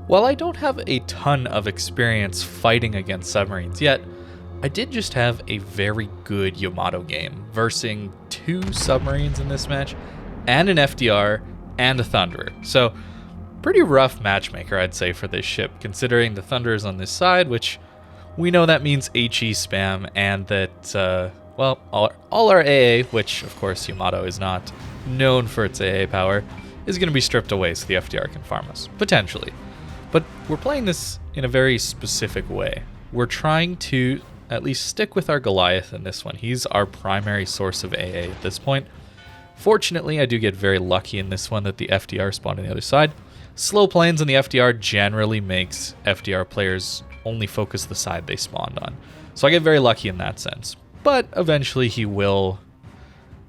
While I don't have a ton of experience fighting against submarines yet, I did just have a very good Yamato game, versing 2 submarines in this match, and an FDR, and a Thunderer. So, pretty rough matchmaker, I'd say, for this ship, considering the Thunder is on this side, which we know that means HE spam, and that, well, all our AA, which, of course, Yamato is not known for its AA power, is going to be stripped away so the FDR can farm us, potentially. But we're playing this in a very specific way. We're trying to at least stick with our Goliath in this one. He's our primary source of AA at this point. Fortunately, I do get very lucky in this one that the FDR spawned on the other side. Slow planes on the FDR generally makes FDR players only focus the side they spawned on. So I get very lucky in that sense. But eventually he will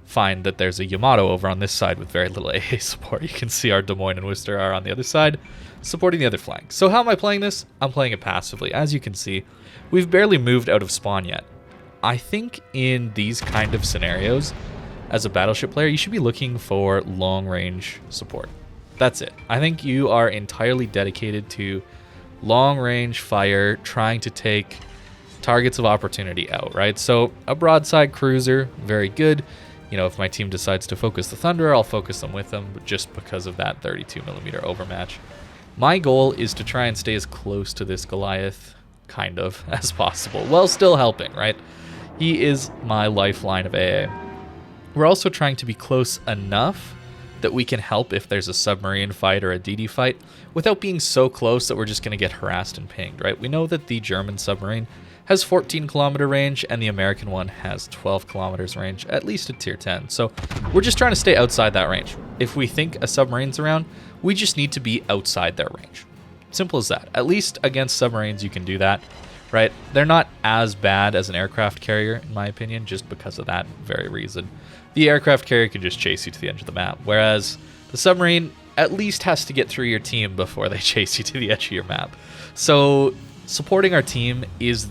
find that there's a Yamato over on this side with very little AA support. You can see our Des Moines and Worcester are on the other side, supporting the other flank. So how am I playing this? I'm playing it passively. As you can see, we've barely moved out of spawn yet. I think in these kind of scenarios, as a Battleship player, you should be looking for long-range support. That's it. I think you are entirely dedicated to long-range fire, trying to take targets of opportunity out, right? So a broadside cruiser, very good. You know, if my team decides to focus the Thunderer, I'll focus them with them just because of that 32mm overmatch. My goal is to try and stay as close to this Goliath, kind of, as possible, while still helping, right? He is my lifeline of AA. We're also trying to be close enough that we can help if there's a submarine fight or a DD fight without being so close that we're just going to get harassed and pinged, right? We know that the German submarine has 14-kilometer range and the American one has 12 kilometers range, at least at tier 10. So we're just trying to stay outside that range. If we think a submarine's around, we just need to be outside their range. Simple as that. At least against submarines you can do that, right? They're not as bad as an aircraft carrier, in my opinion, just because of that very reason. The aircraft carrier can just chase you to the edge of the map, whereas the submarine at least has to get through your team before they chase you to the edge of your map. So supporting our team is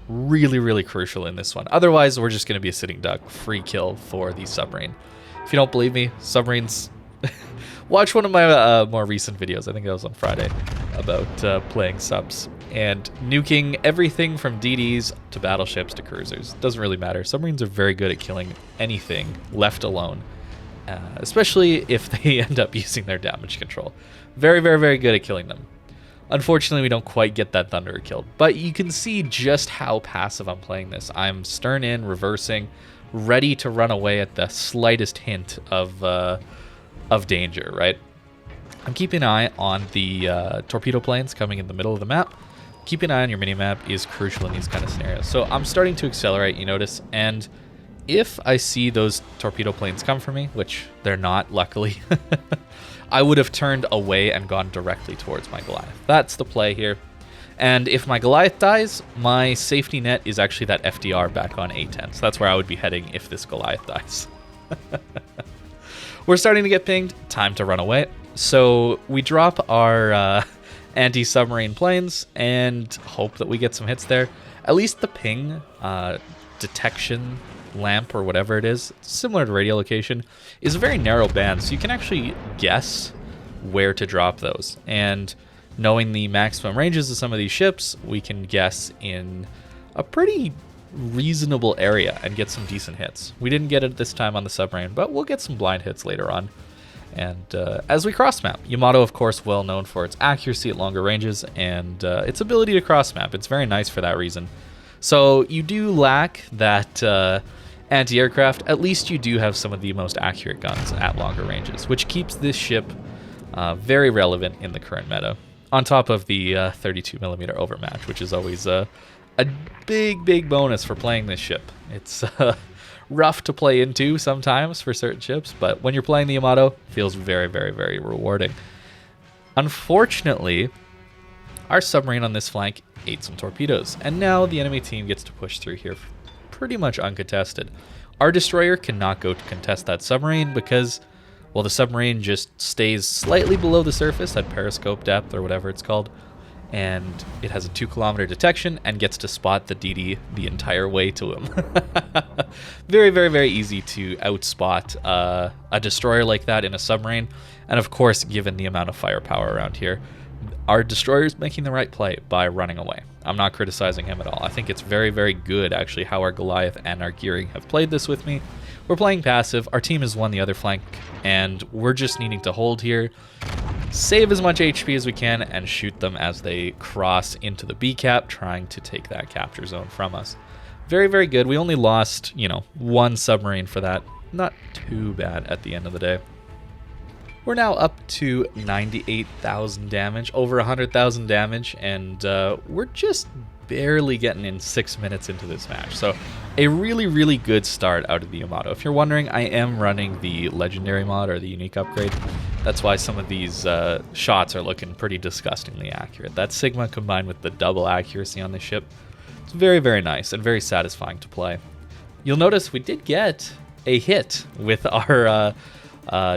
really, really crucial in this one. Otherwise, we're just going to be a sitting duck, free kill for the submarine. If you don't believe me, submarines... Watch one of my more recent videos, I think that was on Friday, about playing subs and nuking everything from DDs to battleships to cruisers. Doesn't really matter. Submarines are very good at killing anything left alone, especially if they end up using their damage control. Very, very, very good at killing them. Unfortunately, we don't quite get that Thunderer killed, but you can see just how passive I'm playing this. I'm stern in, reversing, ready to run away at the slightest hint of danger, right? I'm keeping an eye on the torpedo planes coming in the middle of the map. Keeping an eye on your minimap is crucial in these kind of scenarios. So I'm starting to accelerate, you notice, and if I see those torpedo planes come for me, which they're not, luckily, I would have turned away and gone directly towards my Goliath. That's the play here. And if my Goliath dies, my safety net is actually that FDR back on A10. So that's where I would be heading if this Goliath dies. We're starting to get pinged. Time to run away. So we drop our anti-submarine planes and hope that we get some hits there. At least the ping detection lamp or whatever it is, similar to radio location, is a very narrow band. So you can actually guess where to drop those. And knowing the maximum ranges of some of these ships, we can guess in a pretty reasonable area and get some decent hits. We didn't get it this time on the submarine, but we'll get some blind hits later on. And as we cross map, Yamato, of course, well known for its accuracy at longer ranges and its ability to cross map. It's very nice for that reason. So you do lack that anti-aircraft. At least you do have some of the most accurate guns at longer ranges, which keeps this ship very relevant in the current meta. On top of the 32mm overmatch, which is always a big bonus for playing this ship. It's rough to play into sometimes for certain ships, but when you're playing the Yamato, it feels very, very, very rewarding. Unfortunately, our submarine on this flank ate some torpedoes, and now the enemy team gets to push through here pretty much uncontested. Our destroyer cannot go to contest that submarine because, well, the submarine just stays slightly below the surface at periscope depth or whatever it's called, and it has a 2-kilometer detection and gets to spot the DD the entire way to him. Very, very, very easy to outspot a destroyer like that in a submarine, and of course, given the amount of firepower around here, Our destroyer's making the right play by running away. I'm not criticizing him at all. I think it's very, very good, actually, how our Goliath and our Gearing have played this with me. We're playing passive. Our team has won the other flank, and we're just needing to hold here, save as much HP as we can, and shoot them as they cross into the B cap, trying to take that capture zone from us. Very, very good. We only lost, you know, 1 submarine for that. Not too bad at the end of the day. We're now up to 98,000 damage, over 100,000 damage, and we're just barely getting in 6 minutes into this match. So a really, really good start out of the Yamato. If you're wondering, I am running the Legendary mod, or the Unique upgrade. That's why some of these shots are looking pretty disgustingly accurate. That Sigma combined with the double accuracy on the ship, it's very, very nice and very satisfying to play. You'll notice we did get a hit with our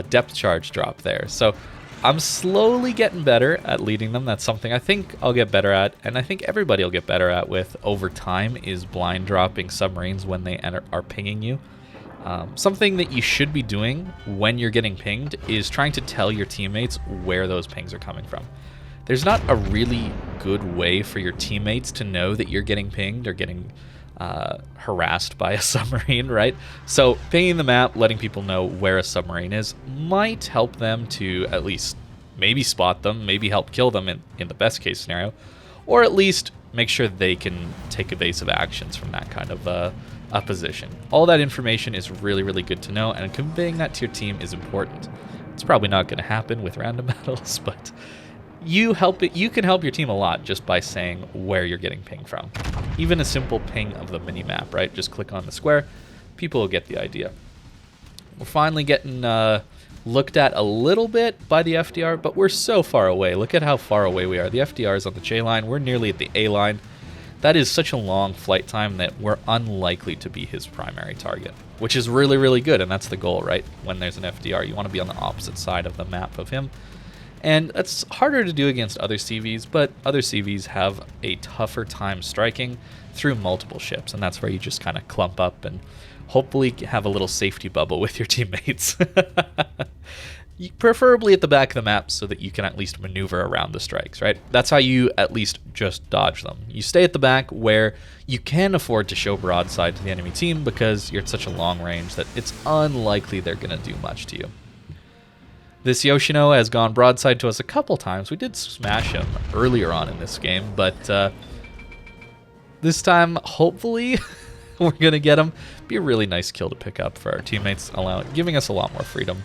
depth charge drop there. So I'm slowly getting better at leading them. That's something I think I'll get better at, and I think everybody will get better at with over time, is blind dropping submarines when they are pinging you. Something that you should be doing when you're getting pinged is trying to tell your teammates where those pings are coming from. There's not a really good way for your teammates to know that you're getting pinged or getting harassed by a submarine, right? So pinging the map, letting people know where a submarine is, might help them to at least maybe spot them, maybe help kill them in the best case scenario, or at least make sure they can take evasive actions from that kind of a position. All that information is really, really good to know, and conveying that to your team is important. It's probably not going to happen with random battles, but you can help your team a lot just by saying where you're getting pinged from. Even a simple ping of the mini-map, right? Just click on the square. People will get the idea. We're finally getting looked at a little bit by the FDR, but we're so far away. Look at how far away we are. The FDR is on the J line. We're nearly at the A line. That is such a long flight time that we're unlikely to be his primary target, which is really, really good, and that's the goal, right? When there's an FDR, you want to be on the opposite side of the map of him. And that's harder to do against other CVs, but other CVs have a tougher time striking through multiple ships, and that's where you just kind of clump up and hopefully have a little safety bubble with your teammates. Preferably at the back of the map so that you can at least maneuver around the strikes, right? That's how you at least just dodge them. You stay at the back where you can afford to show broadside to the enemy team because you're at such a long range that it's unlikely they're going to do much to you. This Yoshino has gone broadside to us a couple times. We did smash him earlier on in this game, but this time, hopefully, we're going to get him. Be a really nice kill to pick up for our teammates, giving us a lot more freedom.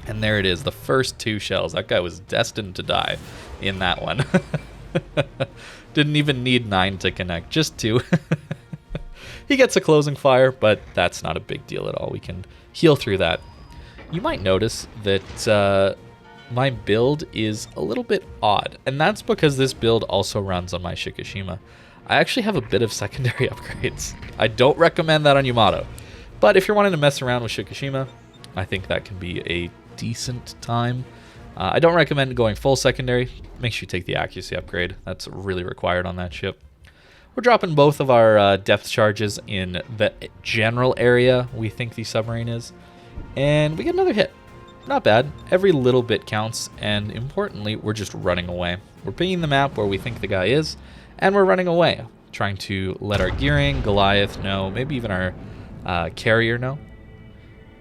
And there it is, the first 2 shells. That guy was destined to die in that one. Didn't even need 9 to connect, just 2. He gets a closing fire, but that's not a big deal at all. We can heal through that. You might notice that my build is a little bit odd, and that's because this build also runs on my Shikishima. I actually have a bit of secondary upgrades. I don't recommend that on Yamato, but if you're wanting to mess around with Shikishima, I think that can be a decent time. I don't recommend going full secondary. Make sure you take the accuracy upgrade. That's really required on that ship. We're dropping both of our depth charges in the general area we think the submarine is. And we get another hit. Not bad. Every little bit counts, and importantly, we're just running away. We're pinging the map where we think the guy is, and we're running away, trying to let our Gearing, Goliath know, maybe even our carrier know.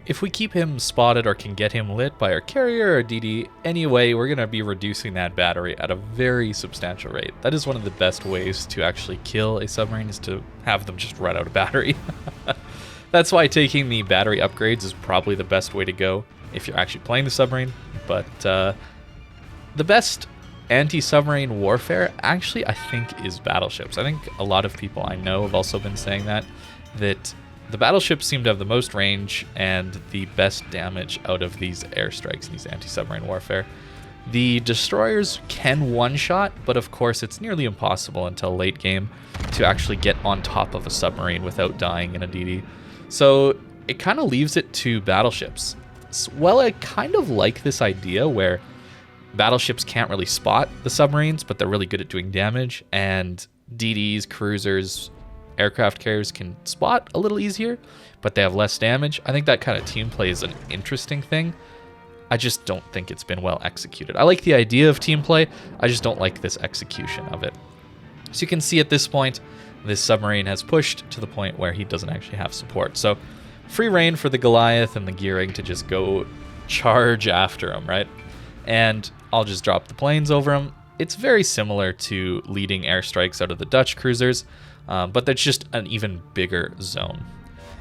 If we keep him spotted or can get him lit by our carrier or DD, anyway, we're going to be reducing that battery at a very substantial rate. That is one of the best ways to actually kill a submarine, is to have them just run out of battery. That's why taking the battery upgrades is probably the best way to go if you're actually playing the submarine. But the best anti-submarine warfare actually, I think, is battleships. I think a lot of people I know have also been saying that the battleships seem to have the most range and the best damage out of these airstrikes in these anti-submarine warfare. The destroyers can one-shot, but of course it's nearly impossible until late game to actually get on top of a submarine without dying in a DD. So it kind of leaves it to battleships. Well, I kind of like this idea where battleships can't really spot the submarines, but they're really good at doing damage, and DDs, cruisers, aircraft carriers can spot a little easier, but they have less damage. I think that kind of team play is an interesting thing. I just don't think it's been well executed. I like the idea of team play, I just don't like this execution of it. So you can see at this point, this submarine has pushed to the point where he doesn't actually have support. So free reign for the Goliath and the gearing to just go charge after him, right? And I'll just drop the planes over him. It's very similar to leading airstrikes out of the Dutch cruisers, but that's just an even bigger zone.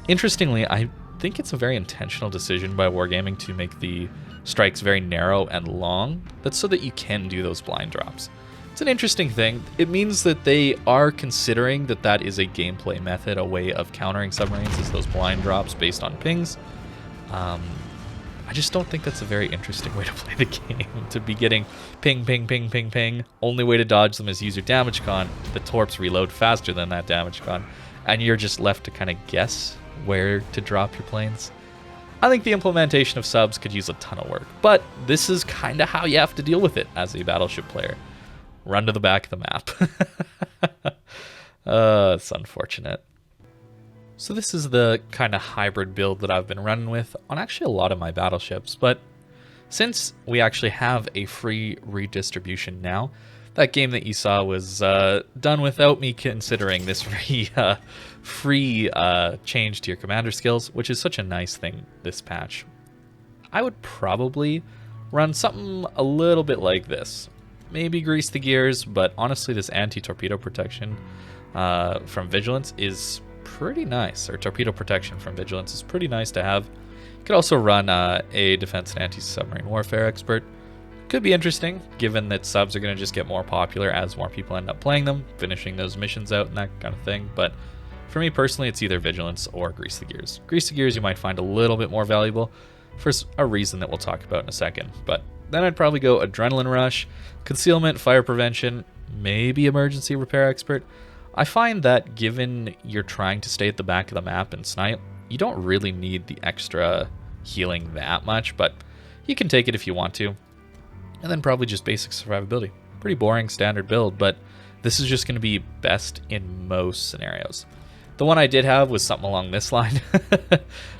Interestingly, I think it's a very intentional decision by Wargaming to make the strikes very narrow and long. That's so that you can do those blind drops. It's an interesting thing. It means that they are considering that that is a gameplay method, a way of countering submarines, is those blind drops based on pings. I just don't think that's a very interesting way to play the game, to be getting ping, ping, ping, ping, ping. Only way to dodge them is use your damage con. The torps reload faster than that damage con, and you're just left to kind of guess where to drop your planes. I think the implementation of subs could use a ton of work, but this is kind of how you have to deal with it as a Battleship player. Run to the back of the map. It's unfortunate. So this is the kind of hybrid build that I've been running with on actually a lot of my battleships, but since we actually have a free redistribution now, that game that you saw was done without me considering this free change to your commander skills, which is such a nice thing this patch. I would probably run something a little bit like this. Maybe grease the gears, but honestly this anti-torpedo protection from Vigilance is pretty nice, or torpedo protection from Vigilance is pretty nice to have. You could also run a defense and anti-submarine warfare expert. Could be interesting, given that subs are going to just get more popular as more people end up playing them, finishing those missions out and that kind of thing. But for me personally, it's either Vigilance or Grease the Gears. Grease the Gears you might find a little bit more valuable for a reason that we'll talk about in a second. But then I'd probably go Adrenaline Rush, Concealment, Fire Prevention, maybe Emergency Repair Expert. I find that given you're trying to stay at the back of the map and snipe, you don't really need the extra healing that much, but you can take it if you want to. And then probably just basic survivability. Pretty boring standard build, but this is just going to be best in most scenarios. The one I did have was something along this line,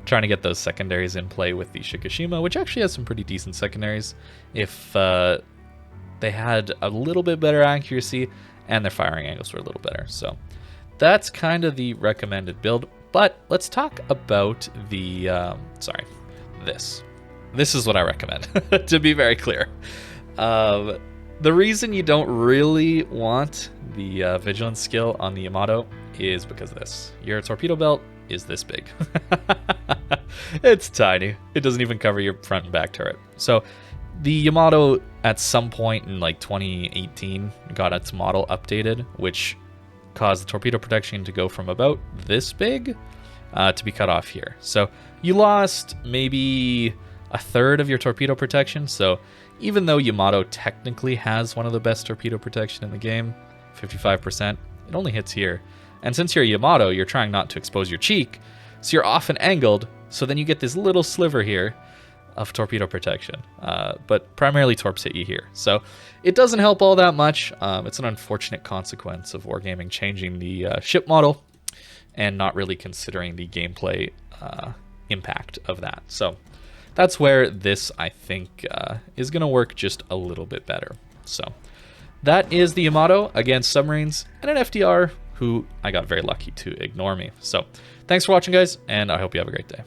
trying to get those secondaries in play with the Shikishima, which actually has some pretty decent secondaries if they had a little bit better accuracy and their firing angles were a little better. So that's kind of the recommended build, but let's talk about the, this. This is what I recommend, to be very clear. The reason you don't really want the Vigilance skill on the Yamato is because of this. Your torpedo belt is this big. It's tiny. It doesn't even cover your front and back turret. So the Yamato at some point in like 2018 got its model updated, which caused the torpedo protection to go from about this big to be cut off here. So you lost maybe a third of your torpedo protection. So even though Yamato technically has one of the best torpedo protection in the game, 55%, it only hits here. And since you're a Yamato, you're trying not to expose your cheek, so you're often angled, so then you get this little sliver here of torpedo protection. But primarily torps hit you here. So it doesn't help all that much. It's an unfortunate consequence of Wargaming changing the ship model and not really considering the gameplay impact of that. So that's where this, I think, is going to work just a little bit better. So that is the Yamato against submarines and an FDR who I got very lucky to ignore me. So thanks for watching, guys, and I hope you have a great day.